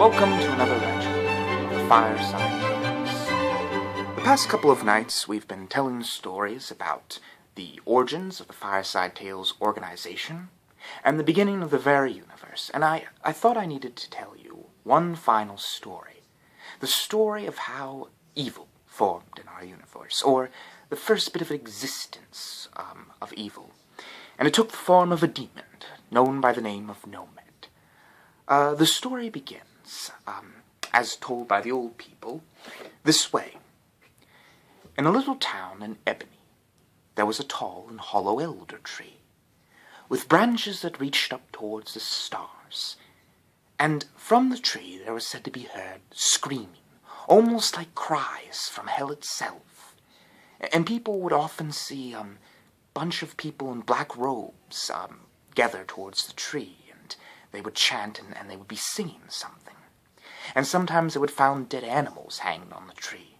Welcome to another legend of the Fireside Tales. The past couple of nights we've been telling stories about the origins of the Fireside Tales organization and the beginning of the very universe, and I thought I needed to tell you one final story. The story of how evil formed in our universe, or the first bit of existence of evil. And it took the form of a demon, known by the name of Nomed. The story begins, as told by the old people, this way. In a little town in Ebony, there was a tall and hollow elder tree, with branches that reached up towards the stars. And from the tree there was said to be heard screaming, almost like cries from hell itself. And people would often see a bunch of people in black robes gather towards the tree, and they would chant and they would be singing something. And sometimes they would find dead animals hanging on the tree.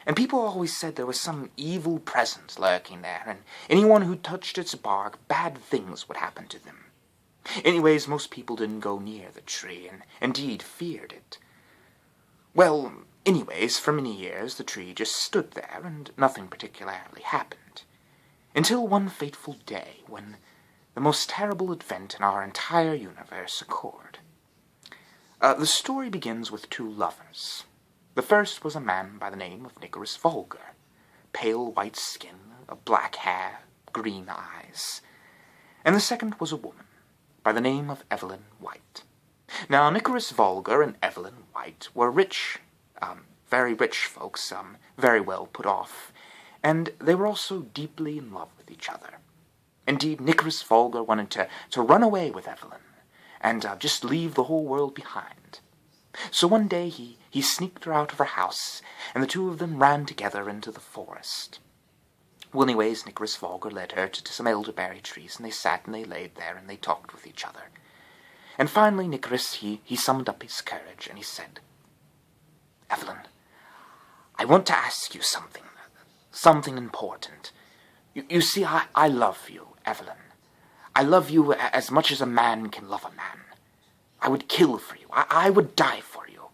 And people always said there was some evil presence lurking there, and anyone who touched its bark, bad things would happen to them. Anyways, most people didn't go near the tree, and indeed feared it. Well, anyways, for many years the tree just stood there, and nothing particularly happened. Until one fateful day, when the most terrible event in our entire universe occurred. The story begins with two lovers. The first was a man by the name of Niccarrus Vulgar, pale white skin, black hair, green eyes. And the second was a woman by the name of Evelyn White. Now, Niccarrus Vulgar and Evelyn White were rich, very rich folks, very well put off, and they were also deeply in love with each other. Indeed, Niccarrus Vulgar wanted to run away with Evelyn, and just leave the whole world behind. So one day he sneaked her out of her house, and the two of them ran together into the forest. Well, anyways, Niccarrus Vulgar led her to some elderberry trees, and they sat and they laid there, and they talked with each other. And finally, Niccarrus, he summoned up his courage, and he said, "Evelyn, I want to ask you something important. You see, I love you, Evelyn. I love you as much as a man can love a man. I would kill for you. I would die for you.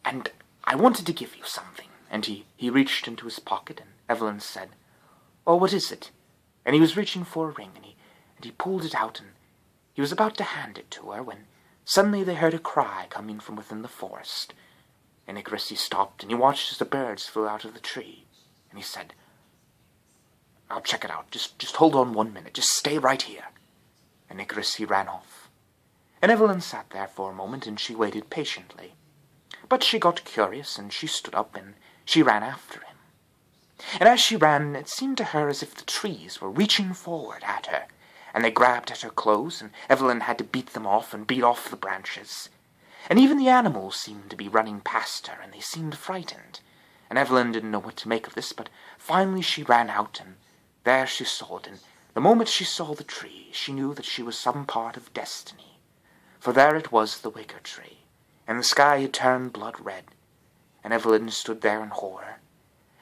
And I wanted to give you something." And he reached into his pocket, and Evelyn said, "Oh, what is it?" And he was reaching for a ring, and he pulled it out, and he was about to hand it to her, when suddenly they heard a cry coming from within the forest. And Niccarrus, he stopped, and he watched as the birds flew out of the tree, and he said, "I'll check it out. Just hold on 1 minute. Just stay right here." And Niccarrus, he ran off. And Evelyn sat there for a moment, and she waited patiently. But she got curious, and she stood up, and she ran after him. And as she ran, it seemed to her as if the trees were reaching forward at her, and they grabbed at her clothes, and Evelyn had to beat them off and beat off the branches. And even the animals seemed to be running past her, and they seemed frightened. And Evelyn didn't know what to make of this, but finally she ran out, and there she saw it, and the moment she saw the tree, she knew that she was some part of destiny. For there it was, the wicker tree, and the sky had turned blood red, and Evelyn stood there in horror.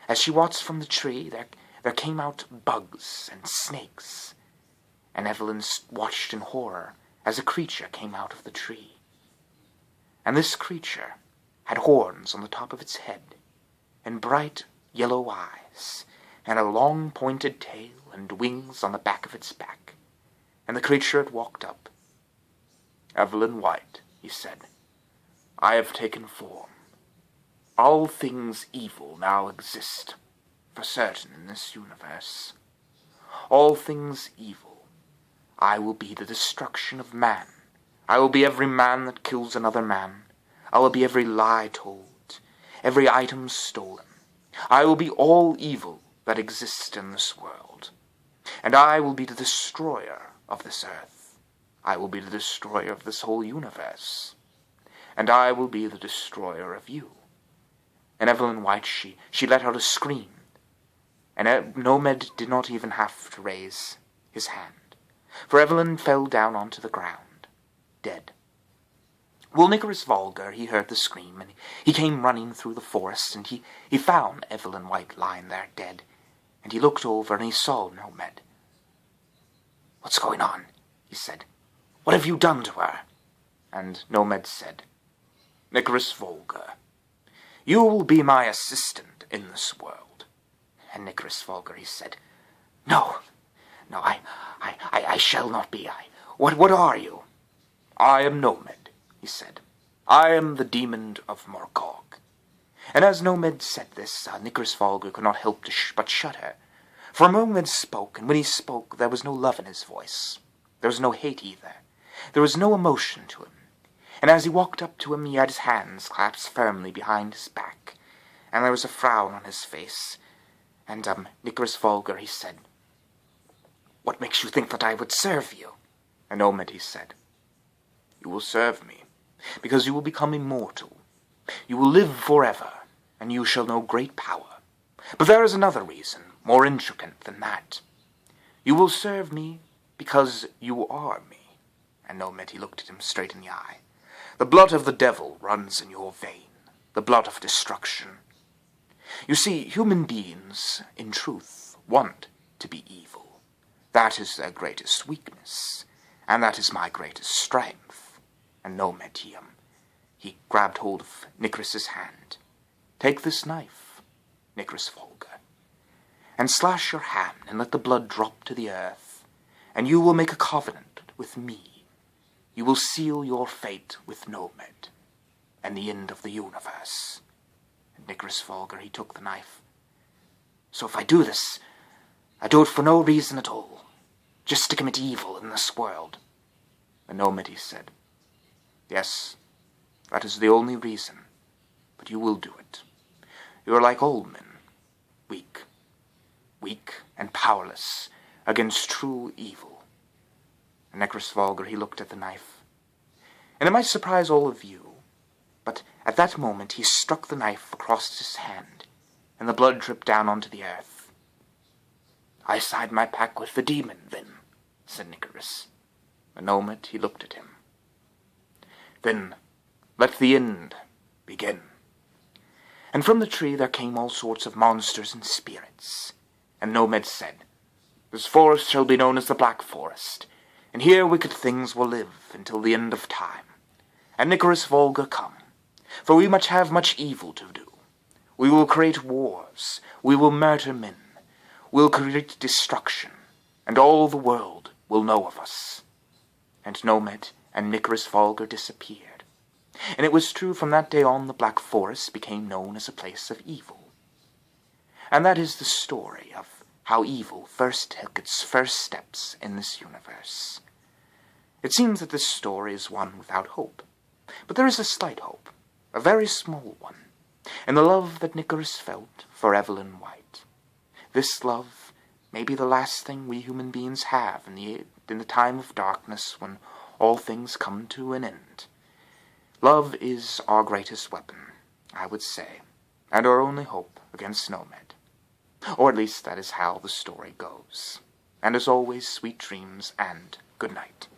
As she watched from the tree, there came out bugs and snakes, and Evelyn watched in horror as a creature came out of the tree. And this creature had horns on the top of its head, and bright yellow eyes, and a long pointed tail and wings on the back of its back. And the creature had walked up. "Evelyn White," he said, "I have taken form. All things evil now exist, for certain, in this universe. All things evil. I will be the destruction of man. I will be every man that kills another man. I will be every lie told, every item stolen. I will be all evil that exists in this world. And I will be the destroyer of this earth. I will be the destroyer of this whole universe. And I will be the destroyer of you." And Evelyn White, she let out a scream. And Nomed did not even have to raise his hand, for Evelyn fell down onto the ground, dead. Well, Niccarrus Vulgar, he heard the scream, and he came running through the forest, and he found Evelyn White lying there dead, and he looked over, and he saw Nomed. "What's going on?" he said. "What have you done to her?" And Nomed said, Niccarrus Vulgar. You will be my assistant in this world. And Niccarrus Vulgar, he said, No, I shall not be. What are you? I am Nomed, he said. I am the demon of Morgog. And as Nomed said this, Niccarrus Vulgar could not help but shudder. For Nomed spoke, and when he spoke, there was no love in his voice. There was no hate either. There was no emotion to him. And as he walked up to him, he had his hands clasped firmly behind his back, and there was a frown on his face. And, Niccarrus Vulgar, he said, What makes you think that I would serve you? And Nomed, he said, You will serve me, because you will become immortal. You will live forever, and you shall know great power. But there is another reason, more intricate than that. You will serve me because you are me. And Nomed, he looked at him straight in the eye. The blood of the devil runs in your vein, the blood of destruction. You see, human beings, in truth, want to be evil. That is their greatest weakness, and that is my greatest strength. And Nomed, he grabbed hold of Niccarrus's hand. Take this knife, Niccarrus Vulgar, and slash your hand and let the blood drop to the earth, and you will make a covenant with me. You will seal your fate with Nomed, and the end of the universe. And Niccarrus Vulgar, he took the knife. So if I do this, I do it for no reason at all, just to commit evil in this world. And Nomed, he said, Yes, that is the only reason, but you will do it. You are like old men, weak and powerless against true evil. And Niccarrus Vulgar, he looked at the knife. And it might surprise all of you, but at that moment he struck the knife across his hand, and the blood dripped down onto the earth. I side my pack with the demon, then, said Niccarrus. And Nomed, he looked at him. Then let the end begin. And from the tree there came all sorts of monsters and spirits. And Nomed said, This forest shall be known as the Black Forest, and here wicked things will live until the end of time. And Niccarrus Vulgar, come, for we must have much evil to do. We will create wars, we will murder men, we'll create destruction, and all the world will know of us. And Nomed and Niccarrus Vulgar disappeared. And it was true, from that day on the Black Forest became known as a place of evil. And that is the story of how evil first took its first steps in this universe. It seems that this story is one without hope, but there is a slight hope, a very small one, in the love that Niccarrus felt for Evelyn White. This love may be the last thing we human beings have in the time of darkness when all things come to an end. Love is our greatest weapon, I would say, and our only hope against Nomed. Or at least that is how the story goes. And as always, sweet dreams and good night.